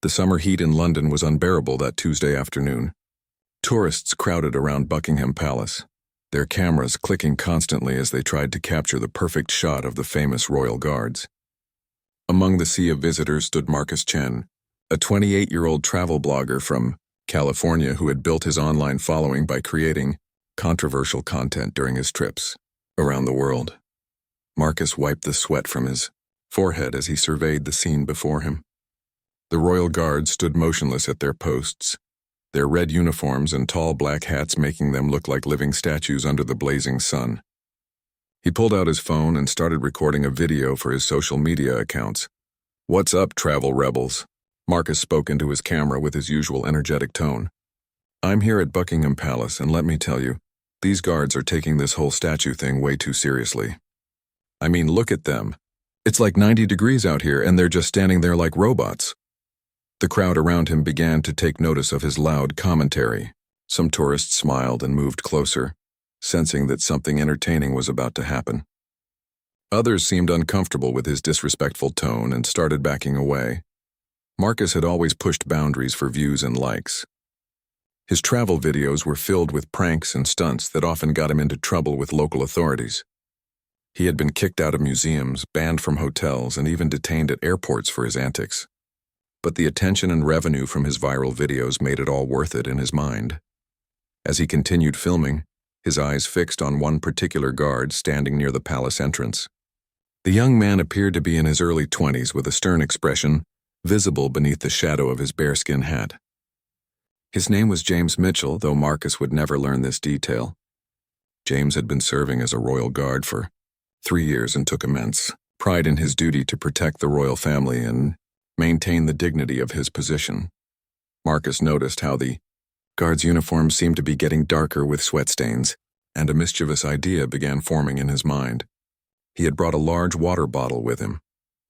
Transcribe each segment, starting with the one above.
The summer heat in London was unbearable that Tuesday afternoon. Tourists crowded around Buckingham Palace, their cameras clicking constantly as they tried to capture the perfect shot of the famous royal guards. Among the sea of visitors stood Marcus Chen, a 28-year-old travel blogger from California who had built his online following by creating controversial content during his trips around the world. Marcus wiped the sweat from his forehead as he surveyed the scene before him. The royal guards stood motionless at their posts, their red uniforms and tall black hats making them look like living statues under the blazing sun. He pulled out his phone and started recording a video for his social media accounts. "What's up, travel rebels?" Marcus spoke into his camera with his usual energetic tone. "I'm here at Buckingham Palace, and let me tell you, these guards are taking this whole statue thing way too seriously. I mean, look at them. It's like 90 degrees out here, and they're just standing there like robots." The crowd around him began to take notice of his loud commentary. Some tourists smiled and moved closer, sensing that something entertaining was about to happen. Others seemed uncomfortable with his disrespectful tone and started backing away. Marcus had always pushed boundaries for views and likes. His travel videos were filled with pranks and stunts that often got him into trouble with local authorities. He had been kicked out of museums, banned from hotels, and even detained at airports for his antics. But the attention and revenue from his viral videos made it all worth it in his mind. As he continued filming, his eyes fixed on one particular guard standing near the palace entrance. The young man appeared to be in his early 20s with a stern expression, visible beneath the shadow of his bearskin hat. His name was James Mitchell, though Marcus would never learn this detail. James had been serving as a royal guard for 3 years and took immense pride in his duty to protect the royal family and maintain the dignity of his position. Marcus noticed how the guard's uniforms seemed to be getting darker with sweat stains, and a mischievous idea began forming in his mind. He had brought a large water bottle with him,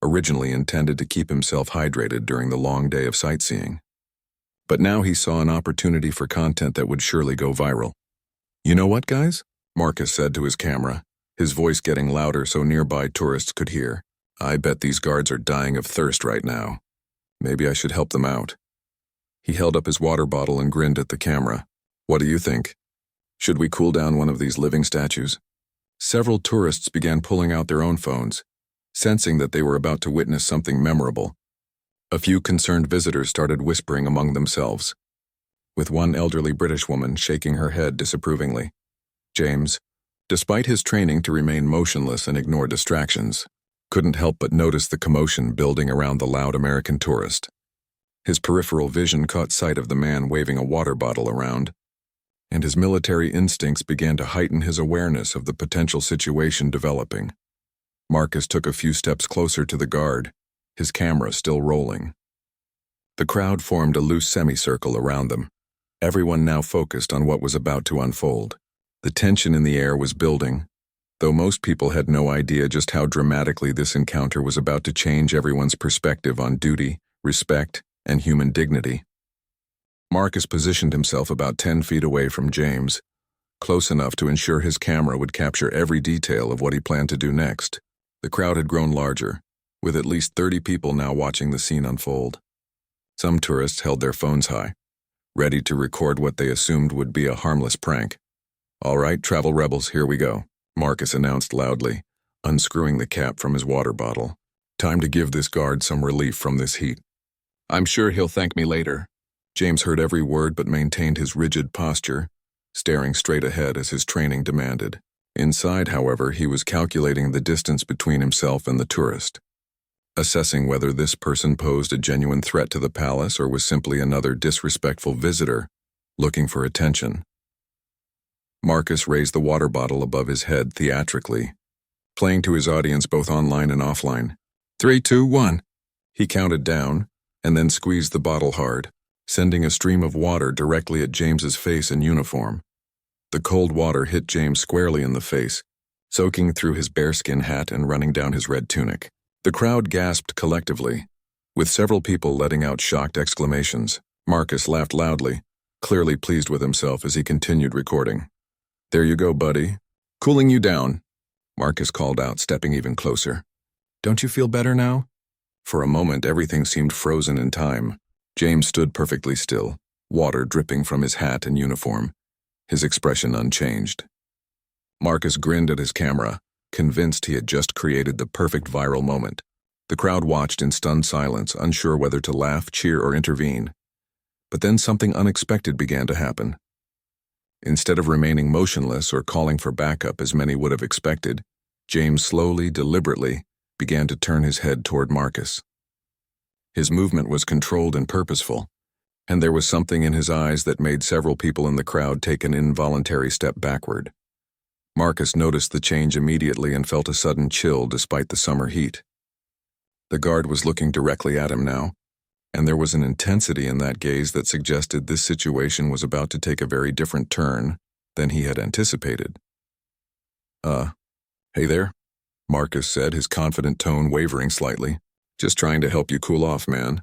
originally intended to keep himself hydrated during the long day of sightseeing. But now he saw an opportunity for content that would surely go viral. "You know what, guys?" Marcus said to his camera, his voice getting louder so nearby tourists could hear. "I bet these guards are dying of thirst right now. Maybe I should help them out." He held up his water bottle and grinned at the camera. "What do you think? Should we cool down one of these living statues?" Several tourists began pulling out their own phones, sensing that they were about to witness something memorable. A few concerned visitors started whispering among themselves, with one elderly British woman shaking her head disapprovingly. James, despite his training to remain motionless and ignore distractions, couldn't help but notice the commotion building around the loud American tourist. His peripheral vision caught sight of the man waving a water bottle around, and his military instincts began to heighten his awareness of the potential situation developing. Marcus took a few steps closer to the guard, his camera still rolling. The crowd formed a loose semicircle around them, everyone now focused on what was about to unfold. The tension in the air was building, though most people had no idea just how dramatically this encounter was about to change everyone's perspective on duty, respect, and human dignity. Marcus positioned himself about 10 feet away from James, close enough to ensure his camera would capture every detail of what he planned to do next. The crowd had grown larger, with at least 30 people now watching the scene unfold. Some tourists held their phones high, ready to record what they assumed would be a harmless prank. "All right, travel rebels, here we go," Marcus announced loudly, unscrewing the cap from his water bottle. "Time to give this guard some relief from this heat. I'm sure he'll thank me later." James heard every word but maintained his rigid posture, staring straight ahead as his training demanded. Inside, however, he was calculating the distance between himself and the tourist, assessing whether this person posed a genuine threat to the palace or was simply another disrespectful visitor looking for attention. Marcus raised the water bottle above his head theatrically, playing to his audience both online and offline. 3, 2, 1. He counted down, and then squeezed the bottle hard, sending a stream of water directly at James's face and uniform. The cold water hit James squarely in the face, soaking through his bearskin hat and running down his red tunic. The crowd gasped collectively, with several people letting out shocked exclamations. Marcus laughed loudly, clearly pleased with himself as he continued recording. "There you go, buddy. Cooling you down," Marcus called out, stepping even closer. "Don't you feel better now?" For a moment, everything seemed frozen in time. James stood perfectly still, water dripping from his hat and uniform, his expression unchanged. Marcus grinned at his camera, convinced he had just created the perfect viral moment. The crowd watched in stunned silence, unsure whether to laugh, cheer, or intervene. But then something unexpected began to happen. Instead of remaining motionless or calling for backup as many would have expected, James slowly, deliberately, began to turn his head toward Marcus. His movement was controlled and purposeful, and there was something in his eyes that made several people in the crowd take an involuntary step backward. Marcus noticed the change immediately and felt a sudden chill despite the summer heat. The guard was looking directly at him now, and there was an intensity in that gaze that suggested this situation was about to take a very different turn than he had anticipated. Hey there," Marcus said, his confident tone wavering slightly. "Just trying to help you cool off, man.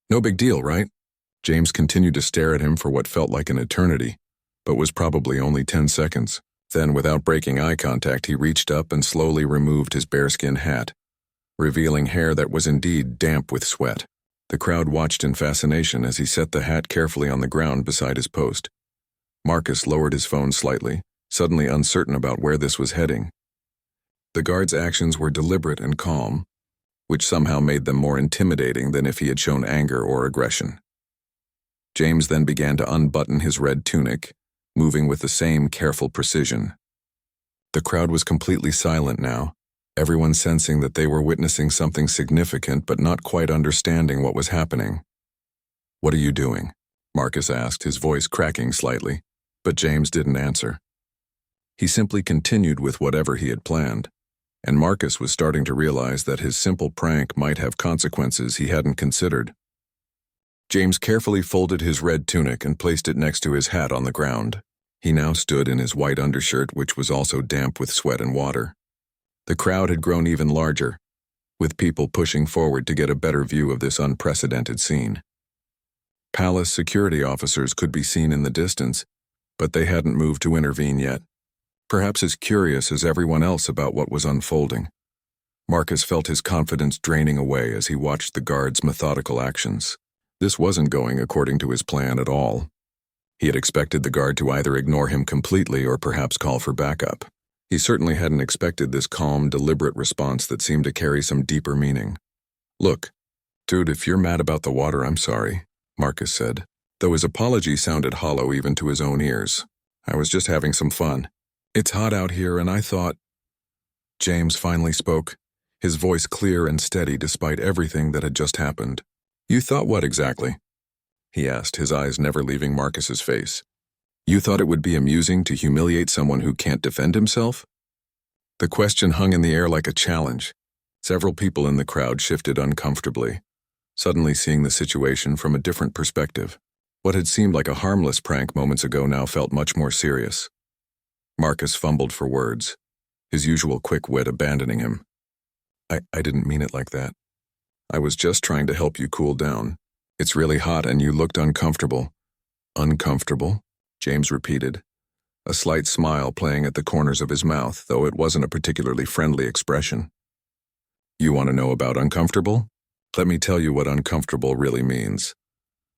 No big deal, right?" James continued to stare at him for what felt like an eternity, but was probably only 10 seconds. Then, without breaking eye contact, he reached up and slowly removed his bearskin hat, revealing hair that was indeed damp with sweat. The crowd watched in fascination as he set the hat carefully on the ground beside his post. Marcus lowered his phone slightly, suddenly uncertain about where this was heading. The guard's actions were deliberate and calm, which somehow made them more intimidating than if he had shown anger or aggression. James then began to unbutton his red tunic, moving with the same careful precision. The crowd was completely silent now, everyone sensing that they were witnessing something significant but not quite understanding what was happening. "What are you doing?" Marcus asked, his voice cracking slightly, but James didn't answer. He simply continued with whatever he had planned, and Marcus was starting to realize that his simple prank might have consequences he hadn't considered. James carefully folded his red tunic and placed it next to his hat on the ground. He now stood in his white undershirt, which was also damp with sweat and water. The crowd had grown even larger, with people pushing forward to get a better view of this unprecedented scene. Palace security officers could be seen in the distance, but they hadn't moved to intervene yet, perhaps as curious as everyone else about what was unfolding. Marcus felt his confidence draining away as he watched the guards' methodical actions. This wasn't going according to his plan at all. He had expected the guard to either ignore him completely or perhaps call for backup. He certainly hadn't expected this calm, deliberate response that seemed to carry some deeper meaning. "Look, dude, if you're mad about the water, I'm sorry," Marcus said, though his apology sounded hollow even to his own ears. "I was just having some fun. It's hot out here and I thought—" James finally spoke, his voice clear and steady despite everything that had just happened. "You thought what exactly?" he asked, his eyes never leaving Marcus's face. "You thought it would be amusing to humiliate someone who can't defend himself?" The question hung in the air like a challenge. Several people in the crowd shifted uncomfortably, suddenly seeing the situation from a different perspective. What had seemed like a harmless prank moments ago now felt much more serious. Marcus fumbled for words, his usual quick wit abandoning him. I didn't mean it like that. I was just trying to help you cool down. It's really hot and you looked uncomfortable." "Uncomfortable?" James repeated, a slight smile playing at the corners of his mouth, though it wasn't a particularly friendly expression. "You want to know about uncomfortable? Let me tell you what uncomfortable really means."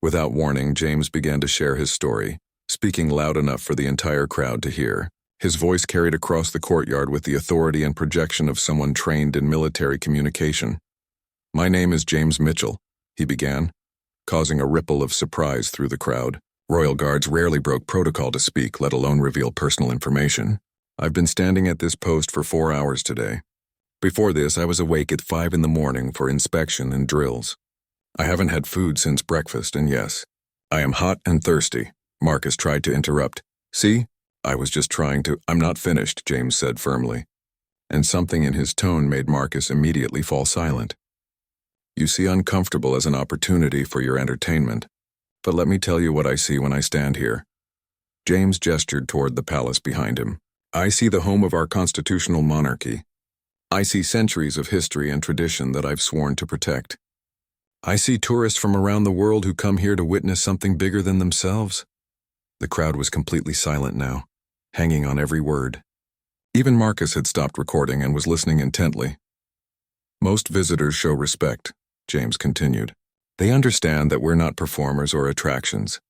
Without warning, James began to share his story, speaking loud enough for the entire crowd to hear. His voice carried across the courtyard with the authority and projection of someone trained in military communication. "My name is James Mitchell," he began, causing a ripple of surprise through the crowd. Royal Guards rarely broke protocol to speak, let alone reveal personal information. "I've been standing at this post for 4 hours today. Before this, I was awake at 5 in the morning for inspection and drills. I haven't had food since breakfast, and yes, I am hot and thirsty." Marcus tried to interrupt. "See? I was just trying to—" "I'm not finished," James said firmly, and something in his tone made Marcus immediately fall silent. "You see uncomfortable as an opportunity for your entertainment, but let me tell you what I see when I stand here." James gestured toward the palace behind him. "I see the home of our constitutional monarchy. I see centuries of history and tradition that I've sworn to protect. I see tourists from around the world who come here to witness something bigger than themselves." The crowd was completely silent now, hanging on every word. Even Marcus had stopped recording and was listening intently. "Most visitors show respect," James continued. They understand that we're not performers or attractions.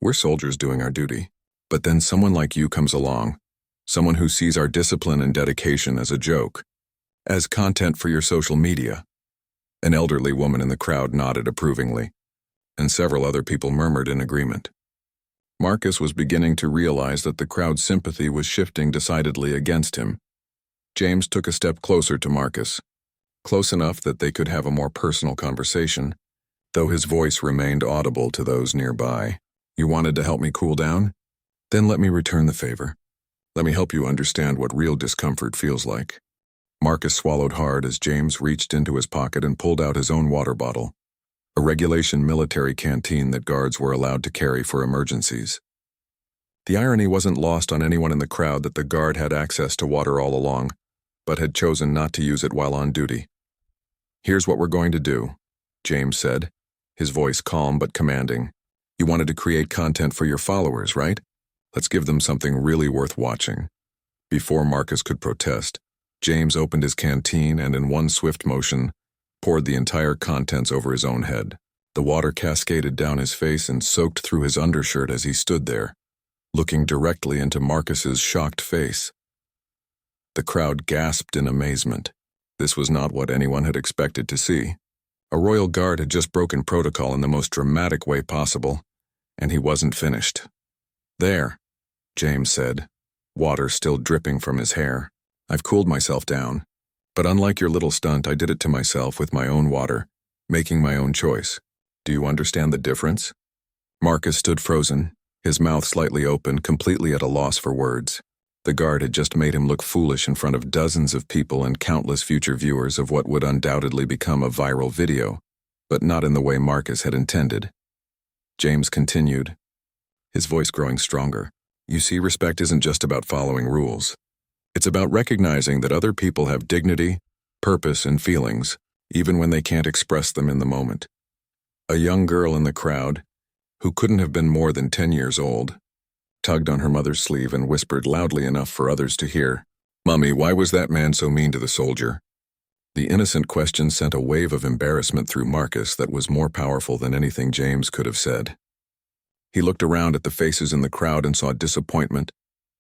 We're soldiers doing our duty. But then someone like you comes along, someone who sees our discipline and dedication as a joke, as content for your social media. An elderly woman in the crowd nodded approvingly, and several other people murmured in agreement. Marcus was beginning to realize that the crowd's sympathy was shifting decidedly against him. James took a step closer to Marcus, close enough that they could have a more personal conversation, though his voice remained audible to those nearby. You wanted to help me cool down? Then let me return the favor. Let me help you understand what real discomfort feels like. Marcus swallowed hard as James reached into his pocket and pulled out his own water bottle, a regulation military canteen that guards were allowed to carry for emergencies. The irony wasn't lost on anyone in the crowd that the guard had access to water all along, but had chosen not to use it while on duty. Here's what we're going to do, James said, his voice calm but commanding. You wanted to create content for your followers, right? Let's give them something really worth watching. Before Marcus could protest, James opened his canteen and in one swift motion, poured the entire contents over his own head. The water cascaded down his face and soaked through his undershirt as he stood there, looking directly into Marcus's shocked face. The crowd gasped in amazement. This was not what anyone had expected to see. A royal guard had just broken protocol in the most dramatic way possible, and he wasn't finished. There, James said, water still dripping from his hair. I've cooled myself down, but unlike your little stunt, I did it to myself with my own water, making my own choice. Do you understand the difference? Marcus stood frozen, his mouth slightly open, completely at a loss for words. The guard had just made him look foolish in front of dozens of people and countless future viewers of what would undoubtedly become a viral video, but not in the way Marcus had intended. James continued, his voice growing stronger. You see, respect isn't just about following rules. It's about recognizing that other people have dignity, purpose, and feelings, even when they can't express them in the moment. A young girl in the crowd, who couldn't have been more than 10 years old, tugged on her mother's sleeve and whispered loudly enough for others to hear, "Mummy, why was that man so mean to the soldier?" The innocent question sent a wave of embarrassment through Marcus that was more powerful than anything James could have said. He looked around at the faces in the crowd and saw disappointment,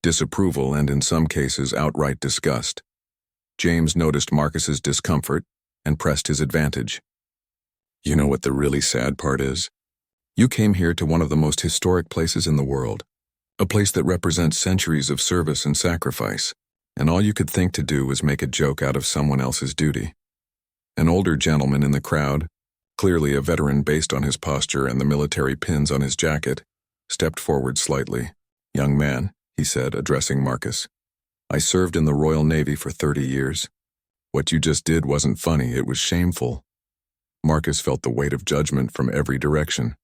disapproval, and in some cases outright disgust. James noticed Marcus's discomfort and pressed his advantage. You know what the really sad part is? You came here to one of the most historic places in the world, a place that represents centuries of service and sacrifice, and all you could think to do was make a joke out of someone else's duty. An older gentleman in the crowd, clearly a veteran based on his posture and the military pins on his jacket, stepped forward slightly. Young man, he said, addressing Marcus, I served in the Royal Navy for 30 years. What you just did wasn't funny, it was shameful. Marcus felt the weight of judgment from every direction.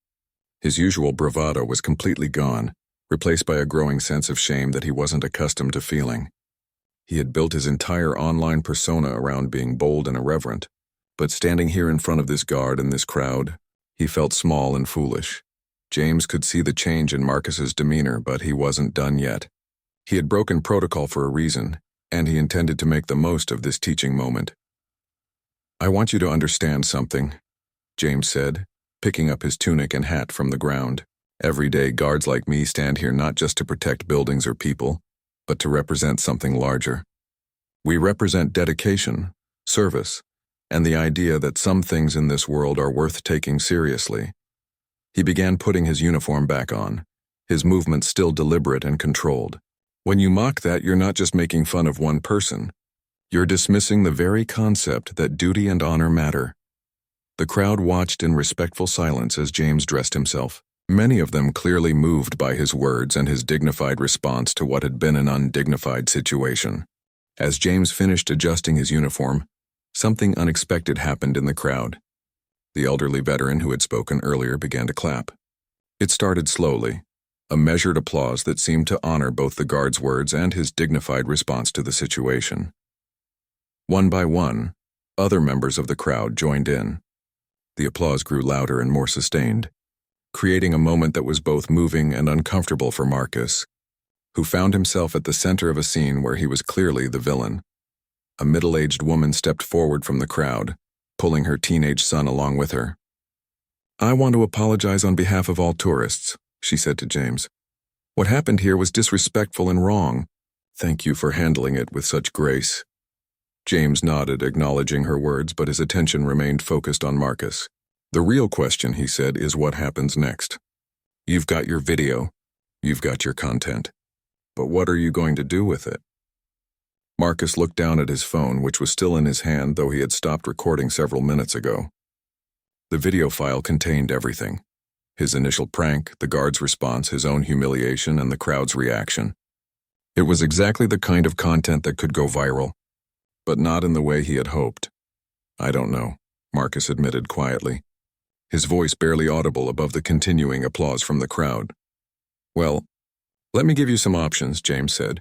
His usual bravado was completely gone, replaced by a growing sense of shame that he wasn't accustomed to feeling. He had built his entire online persona around being bold and irreverent, but standing here in front of this guard and this crowd, he felt small and foolish. James could see the change in Marcus's demeanor, but he wasn't done yet. He had broken protocol for a reason, and he intended to make the most of this teaching moment. I want you to understand something, James said, picking up his tunic and hat from the ground. Every day, guards like me stand here not just to protect buildings or people, but to represent something larger. We represent dedication, service, and the idea that some things in this world are worth taking seriously. He began putting his uniform back on, his movements still deliberate and controlled. When you mock that, you're not just making fun of one person. You're dismissing the very concept that duty and honor matter. The crowd watched in respectful silence as James dressed himself, many of them clearly moved by his words and his dignified response to what had been an undignified situation. As James finished adjusting his uniform, something unexpected happened in the crowd. The elderly veteran who had spoken earlier began to clap. It started slowly, a measured applause that seemed to honor both the guard's words and his dignified response to the situation. One by one, other members of the crowd joined in. The applause grew louder and more sustained, creating a moment that was both moving and uncomfortable for Marcus, who found himself at the center of a scene where he was clearly the villain. A middle-aged woman stepped forward from the crowd, pulling her teenage son along with her. I want to apologize on behalf of all tourists, she said to James. What happened here was disrespectful and wrong. Thank you for handling it with such grace. James nodded, acknowledging her words, but his attention remained focused on Marcus. The real question, he said, is what happens next. You've got your video. You've got your content. But what are you going to do with it? Marcus looked down at his phone, which was still in his hand, though he had stopped recording several minutes ago. The video file contained everything. His initial prank, the guard's response, his own humiliation, and the crowd's reaction. It was exactly the kind of content that could go viral, but not in the way he had hoped. I don't know, Marcus admitted quietly, his voice barely audible above the continuing applause from the crowd. Well, let me give you some options, James said,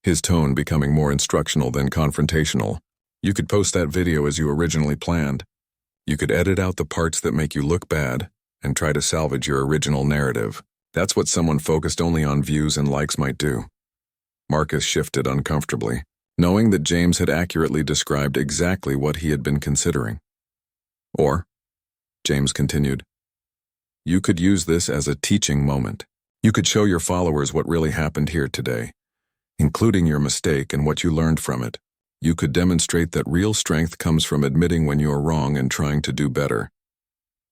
his tone becoming more instructional than confrontational. You could post that video as you originally planned. You could edit out the parts that make you look bad and try to salvage your original narrative. That's what someone focused only on views and likes might do. Marcus shifted uncomfortably, knowing that James had accurately described exactly what he had been considering. Or, James continued, you could use this as a teaching moment. You could show your followers what really happened here today, including your mistake and what you learned from it. You could demonstrate that real strength comes from admitting when you are wrong and trying to do better.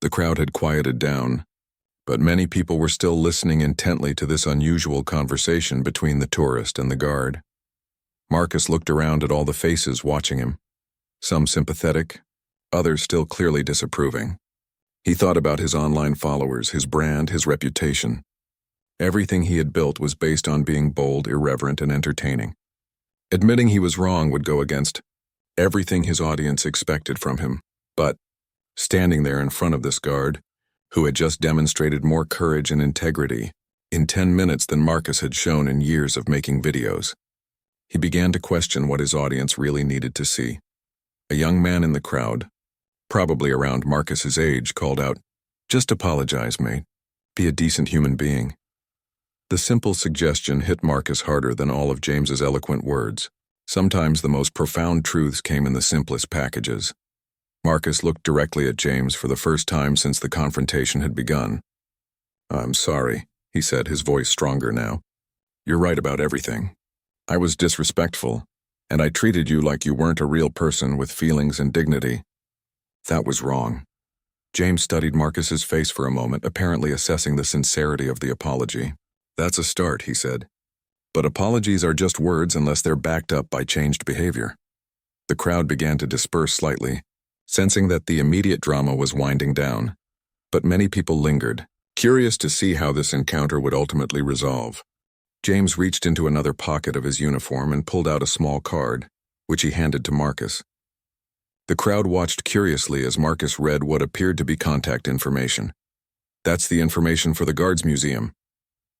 The crowd had quieted down, but many people were still listening intently to this unusual conversation between the tourist and the guard. Marcus looked around at all the faces watching him, some sympathetic, others still clearly disapproving. He thought about his online followers, his brand, his reputation. Everything he had built was based on being bold, irreverent, and entertaining. Admitting he was wrong would go against everything his audience expected from him. But, standing there in front of this guard, who had just demonstrated more courage and integrity in 10 minutes than Marcus had shown in years of making videos, he began to question what his audience really needed to see. A young man in the crowd, probably around Marcus's age, called out, "Just apologize, mate. Be a decent human being." The simple suggestion hit Marcus harder than all of James's eloquent words. Sometimes the most profound truths came in the simplest packages. Marcus looked directly at James for the first time since the confrontation had begun. "I'm sorry," he said, his voice stronger now. "You're right about everything. I was disrespectful, and I treated you like you weren't a real person with feelings and dignity. That was wrong." James studied Marcus's face for a moment, apparently assessing the sincerity of the apology. "That's a start," he said. "But apologies are just words unless they're backed up by changed behavior." The crowd began to disperse slightly, sensing that the immediate drama was winding down. But many people lingered, curious to see how this encounter would ultimately resolve. James reached into another pocket of his uniform and pulled out a small card, which he handed to Marcus. The crowd watched curiously as Marcus read what appeared to be contact information. "That's the information for the Guards Museum,"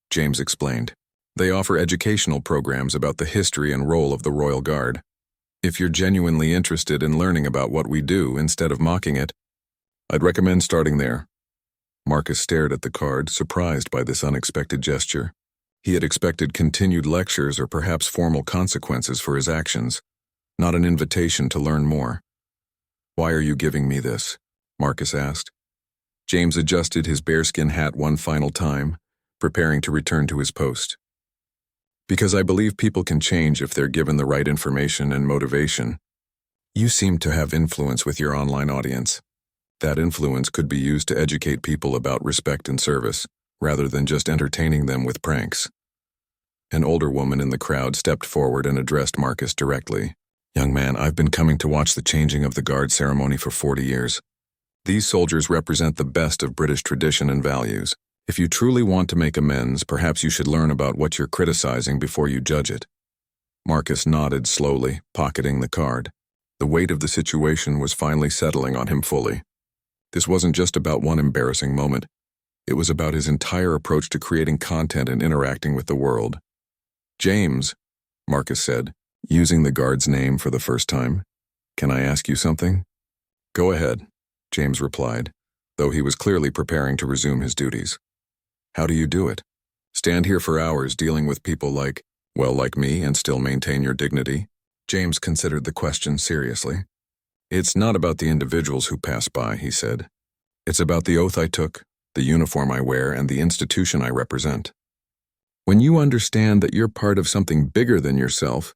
James explained. "They offer educational programs about the history and role of the Royal Guard. If you're genuinely interested in learning about what we do instead of mocking it, I'd recommend starting there." Marcus stared at the card, surprised by this unexpected gesture. He had expected continued lectures or perhaps formal consequences for his actions, not an invitation to learn more. "Why are you giving me this?" Marcus asked. James adjusted his bearskin hat one final time, preparing to return to his post. "Because I believe people can change if they're given the right information and motivation. You seem to have influence with your online audience. That influence could be used to educate people about respect and service, rather than just entertaining them with pranks." An older woman in the crowd stepped forward and addressed Marcus directly. "Young man, I've been coming to watch the changing of the guard ceremony for 40 years. These soldiers represent the best of British tradition and values. If you truly want to make amends, perhaps you should learn about what you're criticizing before you judge it." Marcus nodded slowly, pocketing the card. The weight of the situation was finally settling on him fully. This wasn't just about one embarrassing moment. It was about his entire approach to creating content and interacting with the world. "James," Marcus said, using the guard's name for the first time, "can I ask you something?" "Go ahead," James replied, though he was clearly preparing to resume his duties. "How do you do it? Stand here for hours dealing with people like me and still maintain your dignity?" James considered the question seriously. "It's not about the individuals who pass by," he said. It's about the oath I took, the uniform I wear, and the institution I represent. When you understand that you're part of something bigger than yourself,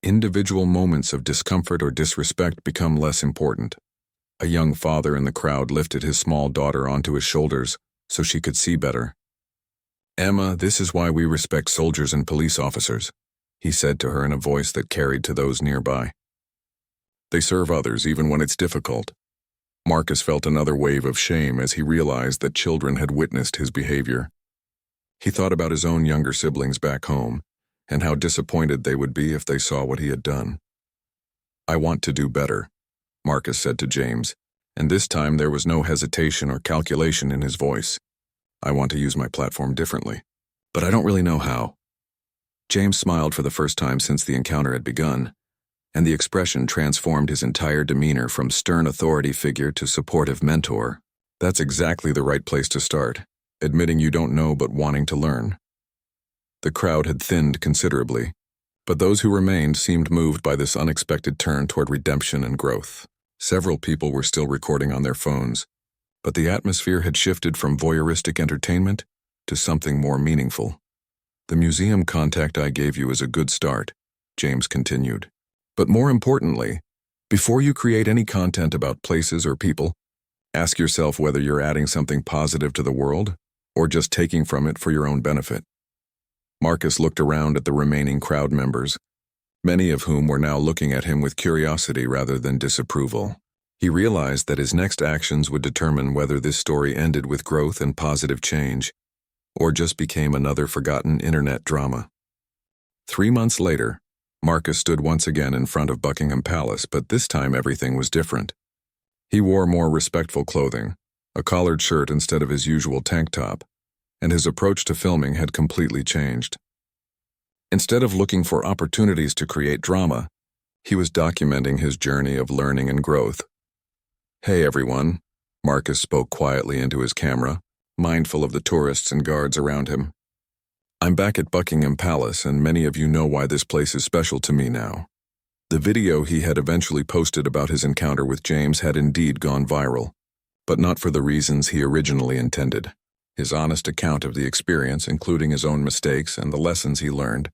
individual moments of discomfort or disrespect become less important. A young father in the crowd lifted his small daughter onto his shoulders so she could see better. "Emma, this is why we respect soldiers and police officers," he said to her in a voice that carried to those nearby. "They serve others even when it's difficult." Marcus felt another wave of shame as he realized that children had witnessed his behavior. He thought about his own younger siblings back home and how disappointed they would be if they saw what he had done. "I want to do better," Marcus said to James, and this time there was no hesitation or calculation in his voice. "I want to use my platform differently, but I don't really know how." James smiled for the first time since the encounter had begun, and the expression transformed his entire demeanor from stern authority figure to supportive mentor. "That's exactly the right place to start, admitting you don't know but wanting to learn." The crowd had thinned considerably, but those who remained seemed moved by this unexpected turn toward redemption and growth. Several people were still recording on their phones, but the atmosphere had shifted from voyeuristic entertainment to something more meaningful. "The museum contact I gave you is a good start," James continued. "But more importantly, before you create any content about places or people, ask yourself whether you're adding something positive to the world or just taking from it for your own benefit." Marcus looked around at the remaining crowd members, many of whom were now looking at him with curiosity rather than disapproval. He realized that his next actions would determine whether this story ended with growth and positive change, or just became another forgotten internet drama. 3 months later, Marcus stood once again in front of Buckingham Palace, but this time everything was different. He wore more respectful clothing, a collared shirt instead of his usual tank top, and his approach to filming had completely changed. Instead of looking for opportunities to create drama, he was documenting his journey of learning and growth. "Hey everyone," Marcus spoke quietly into his camera, mindful of the tourists and guards around him. "I'm back at Buckingham Palace, and many of you know why this place is special to me now." The video he had eventually posted about his encounter with James had indeed gone viral, but not for the reasons he originally intended. His honest account of the experience, including his own mistakes and the lessons he learned,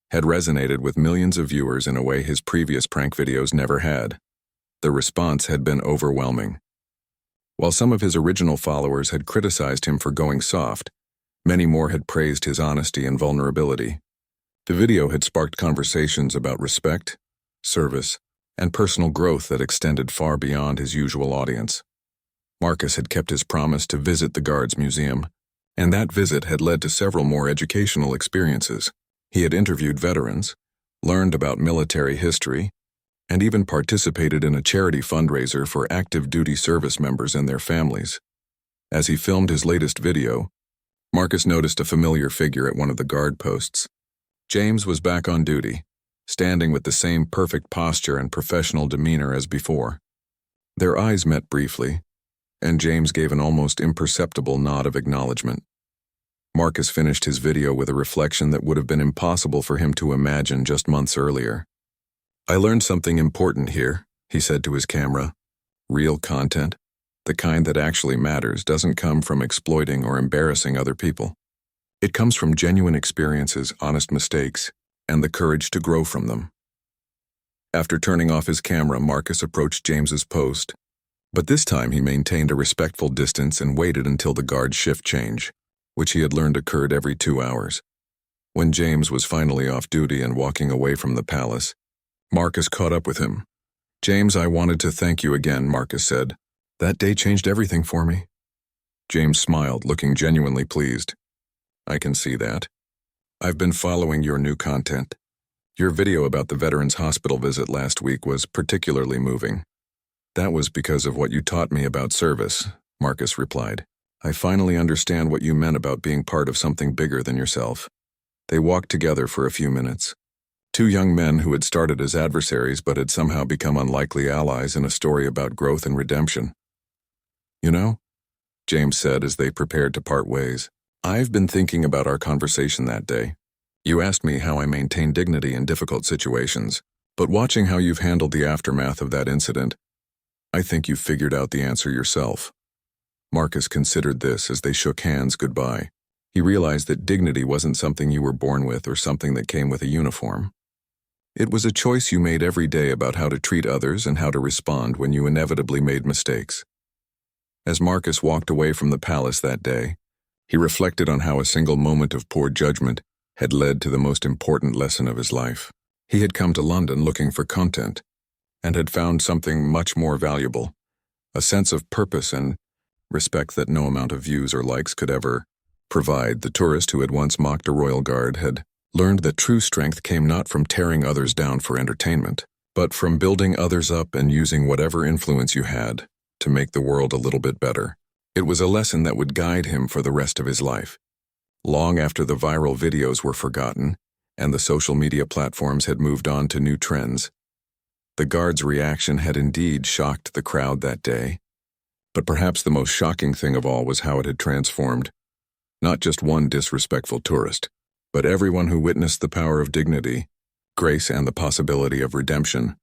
had resonated with millions of viewers in a way his previous prank videos never had. The response had been overwhelming. While some of his original followers had criticized him for going soft, many more had praised his honesty and vulnerability. The video had sparked conversations about respect, service, and personal growth that extended far beyond his usual audience. Marcus had kept his promise to visit the Guards Museum, and that visit had led to several more educational experiences. He had interviewed veterans, learned about military history, and even participated in a charity fundraiser for active duty service members and their families. As he filmed his latest video, Marcus noticed a familiar figure at one of the guard posts. James was back on duty, standing with the same perfect posture and professional demeanor as before. Their eyes met briefly, and James gave an almost imperceptible nod of acknowledgement. Marcus finished his video with a reflection that would have been impossible for him to imagine just months earlier. "I learned something important here," he said to his camera. "Real content, the kind that actually matters, doesn't come from exploiting or embarrassing other people. It comes from genuine experiences, honest mistakes, and the courage to grow from them." After turning off his camera, Marcus approached James's post, but this time he maintained a respectful distance and waited until the guard shift change, which he had learned occurred every 2 hours. When James was finally off duty and walking away from the palace, Marcus caught up with him. "James, I wanted to thank you again," Marcus said. "That day changed everything for me." James smiled, looking genuinely pleased. "I can see that. I've been following your new content. Your video about the Veterans Hospital visit last week was particularly moving." "That was because of what you taught me about service," Marcus replied. "I finally understand what you meant about being part of something bigger than yourself." They walked together for a few minutes. Two young men who had started as adversaries but had somehow become unlikely allies in a story about growth and redemption. "You know," James said as they prepared to part ways, "I've been thinking about our conversation that day. You asked me how I maintain dignity in difficult situations, but watching how you've handled the aftermath of that incident, I think you've figured out the answer yourself." Marcus considered this as they shook hands goodbye. He realized that dignity wasn't something you were born with or something that came with a uniform. It was a choice you made every day about how to treat others and how to respond when you inevitably made mistakes. As Marcus walked away from the palace that day, he reflected on how a single moment of poor judgment had led to the most important lesson of his life. He had come to London looking for content, and had found something much more valuable, a sense of purpose and respect that no amount of views or likes could ever provide. The tourist who had once mocked a royal guard had learned that true strength came not from tearing others down for entertainment, but from building others up and using whatever influence you had to make the world a little bit better. It was a lesson that would guide him for the rest of his life. Long after the viral videos were forgotten and the social media platforms had moved on to new trends, the guard's reaction had indeed shocked the crowd that day. But perhaps the most shocking thing of all was how it had transformed not just one disrespectful tourist, but everyone who witnessed the power of dignity, grace, and the possibility of redemption